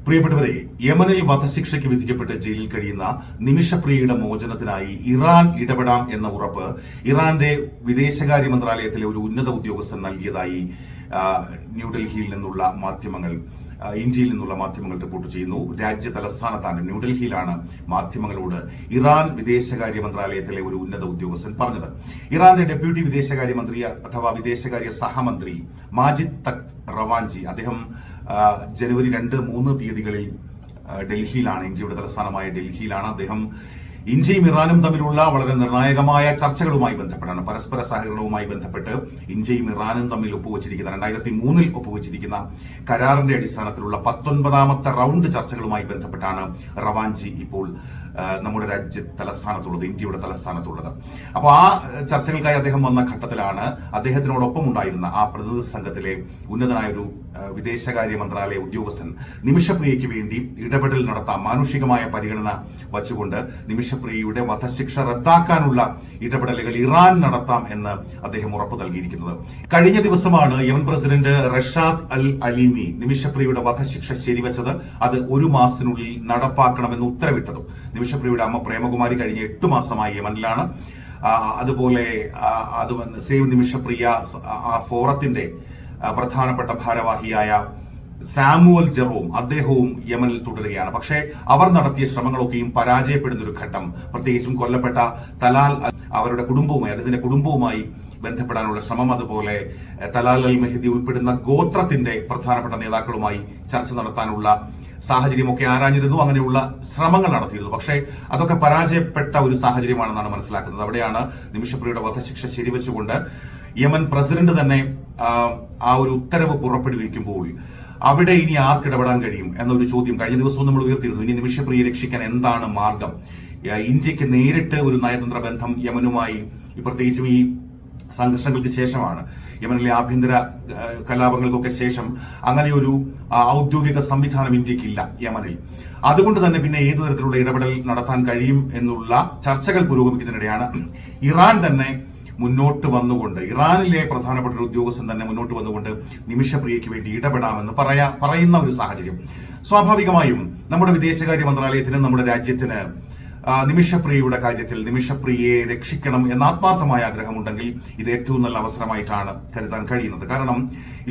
പ്രിയപ്പെട്ടവരെ, യമനിൽ വധശിക്ഷയ്ക്ക് വിധിക്കപ്പെട്ട് ജയിലിൽ കഴിയുന്ന നിമിഷപ്രിയയുടെ മോചനത്തിനായി ഇറാൻ ഇടപെടാം എന്ന ഉറപ്പ് ഇറാന്റെ വിദേശകാര്യ മന്ത്രാലയത്തിലെ ഒരു ഉന്നത ഉദ്യോഗസ്ഥൻ നൽകിയതായി ന്യൂഡൽഹിയിൽ നിന്നുള്ള മാധ്യമങ്ങൾ ഇന്ത്യയിൽ നിന്നുള്ള മാധ്യമങ്ങൾ റിപ്പോർട്ട് ചെയ്യുന്നു. രാജ്യ തലസ്ഥാനത്താണ് ന്യൂഡൽഹിയിലാണ് മാധ്യമങ്ങളോട് ഇറാൻ വിദേശകാര്യ മന്ത്രാലയത്തിലെ ഒരു ഉന്നത ഉദ്യോഗസ്ഥൻ പറഞ്ഞത്. ഇറാന്റെ ഡെപ്യൂട്ടി വിദേശകാര്യമന്ത്രി അഥവാ വിദേശകാര്യ സഹമന്ത്രി മാജിദ് തഖ് റവാഞ്ചി അദ്ദേഹം ജനുവരി 2-3 തീയതികളിൽ ഡൽഹിയിലാണ്, ഇന്ത്യയുടെ തലസ്ഥാനമായ ഡൽഹിയിലാണ്. അദ്ദേഹം ഇന്ത്യയും ഇറാനും തമ്മിലുള്ള വളരെ നിർണായകമായ ചർച്ചകളുമായി ബന്ധപ്പെട്ടാണ്, പരസ്പര സഹകരണവുമായി ബന്ധപ്പെട്ട് ഇന്ത്യയും ഇറാനും തമ്മിൽ ഒപ്പുവച്ചിരിക്കുന്ന 2003 ഒപ്പുവച്ചിരിക്കുന്ന കരാറിന്റെ അടിസ്ഥാനത്തിലുള്ള 19ാമത്തെ റൗണ്ട് ചർച്ചകളുമായി ബന്ധപ്പെട്ടാണ് റവാഞ്ചി ഇപ്പോൾ നമ്മുടെ തലസ്ഥാനത്തുള്ളത്, ഇന്ത്യയുടെ തലസ്ഥാനത്തുള്ളത്. അപ്പോൾ ആ ചർച്ചകൾക്കായി അദ്ദേഹം വന്ന ഘട്ടത്തിലാണ് അദ്ദേഹത്തിനോടൊപ്പം ഉണ്ടായിരുന്ന ആ പ്രതിനിധി സംഘത്തിലെ ഉന്നതനായ ഒരു വിദേശകാര്യ മന്ത്രാലയ ഉദ്യോഗസ്ഥൻ നിമിഷപ്രിയയ്ക്ക് വേണ്ടി ഇടപെടൽ നടത്താം, മാനുഷികമായ പരിഗണന വച്ചുകൊണ്ട് നിമിഷപ്രിയയുടെ വധശിക്ഷ റദ്ദാക്കാനുള്ള ഇടപെടലുകൾ ഇറാൻ നടത്താം എന്ന് അദ്ദേഹം ഉറപ്പു നൽകിയിരിക്കുന്നത്. കഴിഞ്ഞ ദിവസമാണ് യമൻ പ്രസിഡന്റ് റഷാദ് അൽ അലീമി നിമിഷപ്രിയയുടെ വധശിക്ഷ ശരിവച്ചത്. അത് 1 മാസത്തിനുള്ളിൽ നടപ്പാക്കണമെന്ന് ഉത്തരവിട്ടതും. നിമിഷപ്രിയയുടെ അമ്മ പ്രേമകുമാരി കഴിഞ്ഞ 8 മാസമായി യമനിലാണ്. അതുപോലെ സേവ് നിമിഷപ്രിയ ആ ഫോറത്തിന്റെ പ്രധാനപ്പെട്ട ഭാരവാഹിയായ സാമുവൽ ജെറോം അദ്ദേഹവും യമനിൽ തുടരുകയാണ്. പക്ഷേ അവർ നടത്തിയ ശ്രമങ്ങളൊക്കെയും പരാജയപ്പെടുന്ന ഒരു ഘട്ടം, പ്രത്യേകിച്ചും കൊല്ലപ്പെട്ട തലാൽ അവരുടെ കുടുംബവുമായി, അദ്ദേഹത്തിന്റെ കുടുംബവുമായി ബന്ധപ്പെടാനുള്ള ശ്രമം, അതുപോലെ തലാൽ അൽ മെഹദി ഉൾപ്പെടുന്ന ഗോത്രത്തിന്റെ പ്രധാനപ്പെട്ട നേതാക്കളുമായി ചർച്ച നടത്താനുള്ള സാഹചര്യമൊക്കെ ആരാഞ്ഞിരുന്നു. അങ്ങനെയുള്ള ശ്രമങ്ങൾ നടത്തിയിരുന്നു. പക്ഷേ അതൊക്കെ പരാജയപ്പെട്ട ഒരു സാഹചര്യമാണെന്നാണ് മനസ്സിലാക്കുന്നത്. അവിടെയാണ് നിമിഷപ്രിയയുടെ വധശിക്ഷ ശരിവെച്ചുകൊണ്ട് യമൻ പ്രസിഡന്റ് തന്നെ ആ ഒരു ഉത്തരവ് പുറപ്പെടുവിക്കുമ്പോൾ അവിടെ ഇനി ആർക്കിടപെടാൻ കഴിയും എന്നൊരു ചോദ്യം കഴിഞ്ഞ ദിവസവും നമ്മൾ ഉയർത്തിയിരുന്നു. ഇനി നിമിഷപ്രിയയെ രക്ഷിക്കാൻ എന്താണ് മാർഗം? ഇന്ത്യക്ക് നേരിട്ട് ഒരു നയതന്ത്ര ബന്ധം യമനുമായി, പ്രത്യേകിച്ചും ഈ സംഘർഷങ്ങൾക്ക് ശേഷമാണ്, യമനിലെ ആഭ്യന്തര കലാപങ്ങൾക്കൊക്കെ ശേഷം അങ്ങനെ ഒരു ഔദ്യോഗിക സംവിധാനം ഇന്ത്യക്കില്ല യമനിൽ. അതുകൊണ്ട് തന്നെ പിന്നെ ഏതു തരത്തിലുള്ള ഇടപെടൽ നടത്താൻ കഴിയും എന്നുള്ള ചർച്ചകൾ പുരോഗമിക്കുന്നതിനിടെയാണ് ഇറാൻ തന്നെ മുന്നോട്ട് വന്നുകൊണ്ട്, ഇറാനിലെ പ്രധാനപ്പെട്ട ഒരു ഉദ്യോഗസ്ഥൻ തന്നെ മുന്നോട്ട് വന്നുകൊണ്ട് നിമിഷപ്രിയയ്ക്ക് വേണ്ടി ഇടപെടാമെന്ന് പറയുന്ന ഒരു സാഹചര്യം. സ്വാഭാവികമായും നമ്മുടെ വിദേശകാര്യ മന്ത്രാലയത്തിന്, നമ്മുടെ രാജ്യത്തിന് നിമിഷപ്രിയയുടെ കാര്യത്തിൽ നിമിഷപ്രിയയെ രക്ഷിക്കണം എന്ന ആത്മാർത്ഥമായ ആഗ്രഹമുണ്ടെങ്കിൽ ഇത് ഏറ്റവും നല്ല അവസരമായിട്ടാണ് കരുതാൻ കഴിയുന്നത്. കാരണം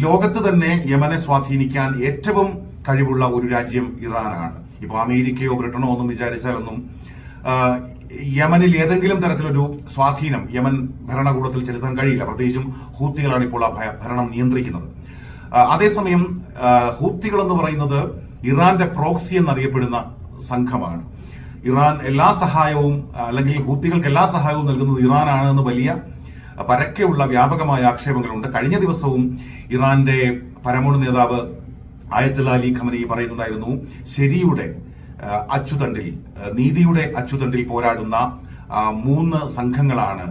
ലോകത്ത് തന്നെ യമനെ സ്വാധീനിക്കാൻ ഏറ്റവും കഴിവുള്ള ഒരു രാജ്യം ഇറാനാണ്. ഇപ്പോൾ അമേരിക്കയോ ബ്രിട്ടനോ ഒന്നും വിചാരിച്ചാലൊന്നും യമനിൽ ഏതെങ്കിലും തരത്തിലൊരു സ്വാധീനം യമൻ ഭരണകൂടത്തിൽ ചെലുത്താൻ കഴിയില്ല. പ്രത്യേകിച്ചും ഹൂത്തികളാണ് ഇപ്പോൾ ആ ഭരണം നിയന്ത്രിക്കുന്നത്. അതേസമയം ഹൂത്തികൾ എന്ന് പറയുന്നത് ഇറാന്റെ പ്രോക്സി എന്നറിയപ്പെടുന്ന സംഘമാണ്. ഇറാൻ എല്ലാ സഹായവും, അല്ലെങ്കിൽ ഹൂത്തികൾക്ക് എല്ലാ സഹായവും നൽകുന്നത് ഇറാനാണെന്ന് വലിയ പരക്കെയുള്ള വ്യാപകമായ ആക്ഷേപങ്ങളുണ്ട്. കഴിഞ്ഞ ദിവസവും ഇറാന്റെ പരമോണു നേതാവ് ആയത്തുള്ള അലി ഖമനി പറയുന്നുണ്ടായിരുന്നു, ശരിയുടെ അച്ചുതണ്ടിൽ, നീതിയുടെ അച്ചുതണ്ടിൽ പോരാടുന്ന 3 സംഘങ്ങളാണ്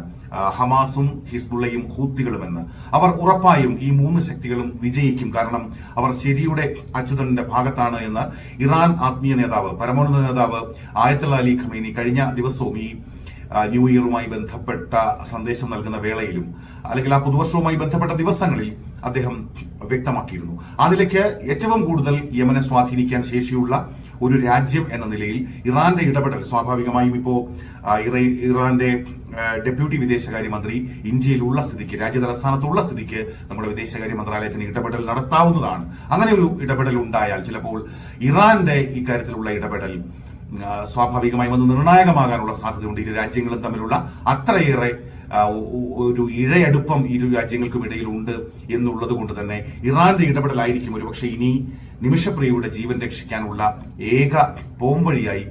ഹമാസും ഹിസ്ബുള്ളയും ഹൂത്തികളുമെന്ന്. അവർ ഉറപ്പായും ഈ 3 ശക്തികളും വിജയിക്കും, കാരണം അവർ ശരിയുടെ അച്യുതന്റെ ഭാഗത്താണ് എന്ന് ഇറാൻ ആത്മീയ നേതാവ്, പരമോന്നത നേതാവ് ആയത്തുള്ള അലി ഖമീനി കഴിഞ്ഞ ദിവസവും ഈ ന്യൂ ഇയറുമായി ബന്ധപ്പെട്ട സന്ദേശം നൽകുന്ന വേളയിലും, അല്ലെങ്കിൽ ആ പുതുവർഷവുമായി ബന്ധപ്പെട്ട ദിവസങ്ങളിൽ അദ്ദേഹം വ്യക്തമാക്കിയിരുന്നു. അതിലേക്ക് ഏറ്റവും കൂടുതൽ യമനെ സ്വാധീനിക്കാൻ ശേഷിയുള്ള ഒരു രാജ്യം എന്ന നിലയിൽ ഇറാന്റെ ഇടപെടൽ സ്വാഭാവികമായും ഇപ്പോ ഇറാന്റെ ഡെപ്യൂട്ടി വിദേശകാര്യമന്ത്രി ഇന്ത്യയിലുള്ള സ്ഥിതിക്ക്, രാജ്യതലസ്ഥാനത്തുള്ള സ്ഥിതിക്ക് നമ്മുടെ വിദേശകാര്യ മന്ത്രാലയത്തിന് ഇടപെടൽ നടത്താവുന്നതാണ്. അങ്ങനെ ഒരു ഇടപെടൽ ഉണ്ടായാൽ ചിലപ്പോൾ ഇറാന്റെ ഇക്കാര്യത്തിലുള്ള ഇടപെടൽ സ്വാഭാവികമായും അത് നിർണായകമാകാനുള്ള സാധ്യതയുണ്ട്. ഇരു രാജ്യങ്ങളും തമ്മിലുള്ള അത്രയേറെ ഒരു ഇഴയടുപ്പം ഇരു രാജ്യങ്ങൾക്കും ഇടയിൽ ഉണ്ട് എന്നുള്ളത് കൊണ്ട് തന്നെ ഇറാന്റെ ഇടപെടലായിരിക്കും ഒരുപക്ഷെ ഇനി നിമിഷപ്രിയയുടെ ജീവൻ രക്ഷിക്കാനുള്ള ഏക പോംവഴിയായി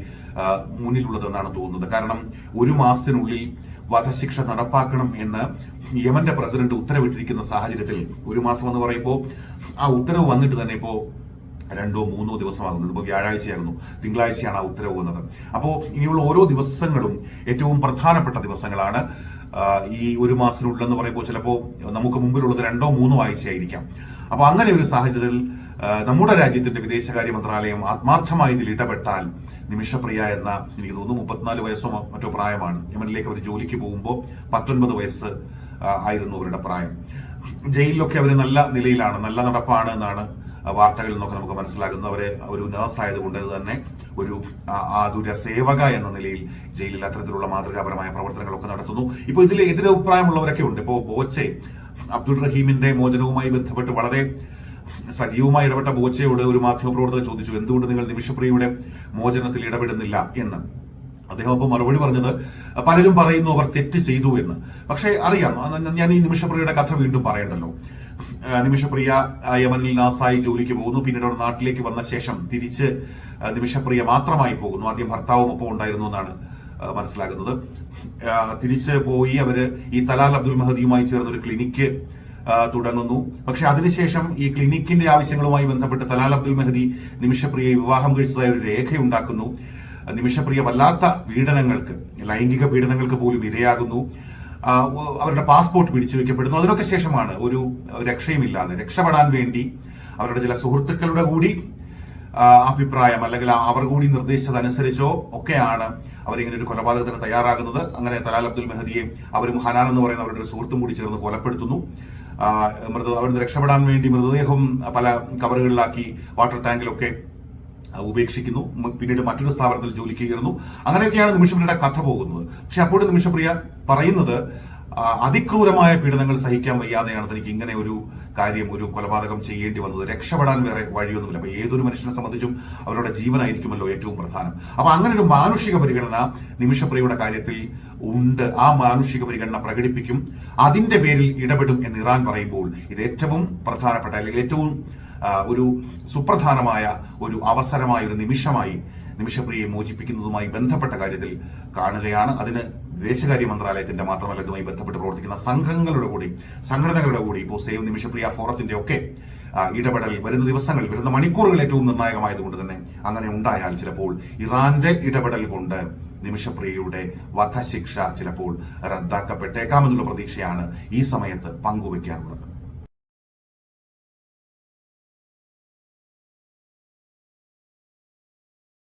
മുന്നിലുള്ളതെന്നാണ് തോന്നുന്നത്. കാരണം 1 മാസത്തിനുള്ളിൽ വധശിക്ഷ നടപ്പാക്കണം എന്ന് യമന്റെ പ്രസിഡന്റ് ഉത്തരവിട്ടിരിക്കുന്ന സാഹചര്യത്തിൽ, 1 മാസം എന്ന് പറയുമ്പോൾ ആ ഉത്തരവ് വന്നിട്ട് തന്നെ ഇപ്പോ 2-3 ദിവസമാകുന്നത്. ഇപ്പോൾ വ്യാഴാഴ്ചയായിരുന്നു, തിങ്കളാഴ്ചയാണ് ആ ഉത്തരവ് വന്നത്. അപ്പോൾ ഇനിയുള്ള ഓരോ ദിവസങ്ങളും ഏറ്റവും പ്രധാനപ്പെട്ട ദിവസങ്ങളാണ്. ഈ 1 മാസത്തിനുള്ളെന്ന് പറയുമ്പോൾ ചിലപ്പോൾ നമുക്ക് മുമ്പിലുള്ളത് 2-3 ആഴ്ചയായിരിക്കാം. അപ്പോൾ അങ്ങനെ ഒരു സാഹചര്യത്തിൽ നമ്മുടെ രാജ്യത്തിന്റെ വിദേശകാര്യ മന്ത്രാലയം ആത്മാർത്ഥമായി ഇതിൽ ഇടപെട്ടാൽ നിമിഷപ്രിയ എന്ന, എനിക്ക് തോന്നുന്നു 34 വയസ്സോ മറ്റോ പ്രായമാണ്, യമനിലേക്ക് അവർ ജോലിക്ക് പോകുമ്പോൾ 19 വയസ്സ് ആയിരുന്നു അവരുടെ പ്രായം. ജയിലിലൊക്കെ അവർ നല്ല നിലയിലാണ്, നല്ല നടപ്പാണ് എന്നാണ് വാർത്തകളിൽ നിന്നൊക്കെ നമുക്ക് മനസ്സിലാകുന്നു. അവരെ ഒരു നഴ്സ് ആയതുകൊണ്ട് തന്നെ ഒരു ആതുര സേവക എന്ന നിലയിൽ ജയിലിൽ അത്തരത്തിലുള്ള മാതൃകാപരമായ പ്രവർത്തനങ്ങളൊക്കെ നടത്തുന്നു. ഇപ്പോൾ ഇതിൽ എതിരഭിപ്രായമുള്ളവരൊക്കെ ഉണ്ട്. ഇപ്പോൾ ബോച്ചെ അബ്ദുൾ റഹീമിന്റെ മോചനവുമായി ബന്ധപ്പെട്ട് വളരെ സജീവമായി ഇടപെട്ട ബോച്ചയോട് ഒരു മാധ്യമപ്രവർത്തകൻ ചോദിച്ചു, എന്തുകൊണ്ട് നിങ്ങൾ നിമിഷപ്രിയയുടെ മോചനത്തിൽ ഇടപെടുന്നില്ല എന്ന്. അദ്ദേഹം അപ്പോൾ മറുപടി പറഞ്ഞത്, പലരും പറയുന്നു അവർ തെറ്റ് ചെയ്തു എന്ന്. പക്ഷേ അറിയാം, ഞാൻ ഈ നിമിഷപ്രിയയുടെ കഥ വീണ്ടും പറയണ്ടല്ലോ. നിമിഷപ്രിയ യമനിൽ നാസായി ജോലിക്ക് പോകുന്നു. പിന്നീട് അവർ നാട്ടിലേക്ക് വന്ന ശേഷം തിരിച്ച് നിമിഷപ്രിയ മാത്രമായി പോകുന്നു. ആദ്യം ഭർത്താവും ഒപ്പം ഉണ്ടായിരുന്നു എന്നാണ് മനസ്സിലാകുന്നത്. തിരിച്ച് പോയി അവര് ഈ തലാൽ അബ്ദുൽ മഹദിയുമായി ചേർന്ന് ഒരു ക്ലിനിക്ക് തുടങ്ങുന്നു. പക്ഷെ അതിനുശേഷം ഈ ക്ലിനിക്കിന്റെ ആവശ്യങ്ങളുമായി ബന്ധപ്പെട്ട് തലാൽ അബ്ദുൽ മഹദി നിമിഷപ്രിയയെ വിവാഹം കഴിച്ചതായ ഒരു രേഖയുണ്ടാക്കുന്നു. നിമിഷപ്രിയ വല്ലാത്ത പീഡനങ്ങൾക്ക്, ലൈംഗിക പീഡനങ്ങൾക്ക് പോലും ഇരയാകുന്നു. അവരുടെ പാസ്പോർട്ട് പിടിച്ചു വെക്കപ്പെടുന്നു. അതിനൊക്കെ ശേഷമാണ് ഒരു രക്ഷയുമില്ലാതെ രക്ഷപ്പെടാൻ വേണ്ടി അവരുടെ ചില സുഹൃത്തുക്കളുടെ കൂടി അഭിപ്രായം അല്ലെങ്കിൽ അവർ കൂടി നിർദ്ദേശിച്ചതനുസരിച്ചോ ഒക്കെയാണ് അവരിങ്ങനെ ഒരു കൊലപാതകത്തിന് തയ്യാറാകുന്നത്. അങ്ങനെ തലാൽ അബ്ദുൽ മെഹദിയെ അവരും ഹനാൻ എന്ന് പറയുന്ന അവരുടെ ഒരു സുഹൃത്തും കൂടി ചേർന്ന് കൊലപ്പെടുത്തുന്നു. അവിടുന്ന് രക്ഷപ്പെടാൻ വേണ്ടി മൃതദേഹം പല കവറുകളിലാക്കി വാട്ടർ ടാങ്കിലൊക്കെ ഉപേക്ഷിക്കുന്നു. പിന്നീട് മറ്റൊരു സ്ഥാപനത്തിൽ ജോലിക്ക് കയറുന്നു. അങ്ങനെയൊക്കെയാണ് നിമിഷപ്രിയയുടെ കഥ പോകുന്നത്. പക്ഷെ അപ്പോഴും നിമിഷപ്രിയ പറയുന്നത് അതിക്രൂരമായ പീഡനങ്ങൾ സഹിക്കാൻ വയ്യാതെയാണ് തനിക്ക് ഇങ്ങനെ ഒരു കാര്യം, ഒരു കൊലപാതകം ചെയ്യേണ്ടി വന്നത്. രക്ഷപ്പെടാൻ വേറെ വഴിയൊന്നുമില്ല. അപ്പൊ ഏതൊരു മനുഷ്യനെ സംബന്ധിച്ചും അവരുടെ ജീവനായിരിക്കുമല്ലോ ഏറ്റവും പ്രധാനം. അപ്പൊ അങ്ങനെ ഒരു മാനുഷിക പരിഗണന നിമിഷപ്രിയയുടെ കാര്യത്തിൽ ഉണ്ട്. ആ മാനുഷിക പരിഗണന പ്രകടിപ്പിക്കും, അതിന്റെ പേരിൽ ഇടപെടും എന്ന് ഇറാൻ പറയുമ്പോൾ ഇത് ഏറ്റവും പ്രധാനപ്പെട്ട അല്ലെങ്കിൽ ഏറ്റവും ഒരു സുപ്രധാനമായ ഒരു അവസരമായ ഒരു നിമിഷമായി നിമിഷപ്രിയയെ മോചിപ്പിക്കുന്നതുമായി ബന്ധപ്പെട്ട കാര്യത്തിൽ കാണുകയാണ്. അതിന് വിദേശകാര്യ മന്ത്രാലയത്തിന്റെ മാത്രമല്ല ഇതുമായി ബന്ധപ്പെട്ട് പ്രവർത്തിക്കുന്ന സംഘടനകളുടെ കൂടി ഇപ്പോൾ സേവ് നിമിഷപ്രിയ ഫോറത്തിന്റെ ഒക്കെ ഇടപെടൽ വരുന്ന ദിവസങ്ങളിൽ, വരുന്ന മണിക്കൂറുകൾ ഏറ്റവും നിർണായകമായതുകൊണ്ട് തന്നെ അങ്ങനെ ഉണ്ടായാൽ ചിലപ്പോൾ ഇറാന്റെ ഇടപെടൽ കൊണ്ട് നിമിഷപ്രിയയുടെ വധശിക്ഷ ചിലപ്പോൾ റദ്ദാക്കപ്പെട്ടേക്കാമെന്നുള്ള പ്രതീക്ഷയാണ് ഈ സമയത്ത് പങ്കുവയ്ക്കാനുള്ളത്.